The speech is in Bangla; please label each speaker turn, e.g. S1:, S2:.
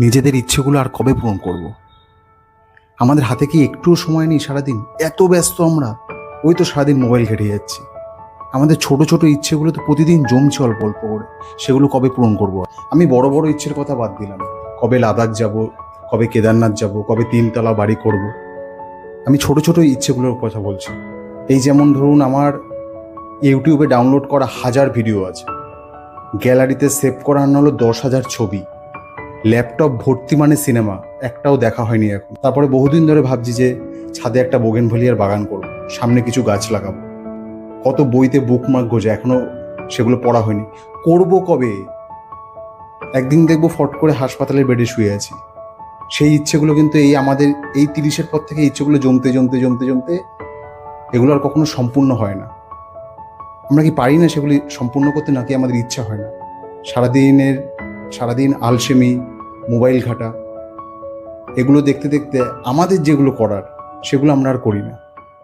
S1: নিজেদের ইচ্ছেগুলো আর কবে পূরণ করব? আমাদের হাতে কি একটুও সময় নেই? সারাদিন এত ব্যস্ত আমরা, ওই তো সারাদিন মোবাইল ঘেটে যাচ্ছি। আমাদের ছোট ছোট ইচ্ছেগুলো তো প্রতিদিন জমছে অল্প অল্প করে, সেগুলো কবে পূরণ করব? আমি বড় বড় ইচ্ছের কথা বাদ দিলাম, কবে লাদাখ যাব, কবে কেদারনাথ যাব, কবে 3 তলা বাড়ি করব। আমি ছোট ছোট ইচ্ছেগুলোর কথা বলছি। এই যেমন ধরুন, আমার ইউটিউবে ডাউনলোড করা 1000 ভিডিও আছে, গ্যালারিতে সেভ করা হলো 10,000 ছবি, ল্যাপটপ ভর্তি মানে সিনেমা, একটাও দেখা হয়নি এখন। তারপরে বহুদিন ধরে ভাবছি যে ছাদে একটা বোগেনভেলিয়ার বাগান করব, সামনে কিছু গাছ লাগাবো। কত বইতে বুকমার্ক গোজা, এখনো সেগুলো পড়া হয়নি। করব কবে? একদিন দেখবো ফট করে হাসপাতালের বেডে শুয়ে আছি। সেই ইচ্ছেগুলো কিন্তু আমাদের এই 30-এর পর থেকে ইচ্ছেগুলো জমতে জমতে জমতে জমতে এগুলো আর কখনো সম্পূর্ণ হয় না। আমরা কি পারি না সেগুলি সম্পূর্ণ করতে, নাকি আমাদের ইচ্ছা হয় না? সারাদিন আলসেমি, মোবাইল ঘাটা, এগুলো দেখতে দেখতে আমাদের যেগুলো করার সেগুলো আমরা আর করি না।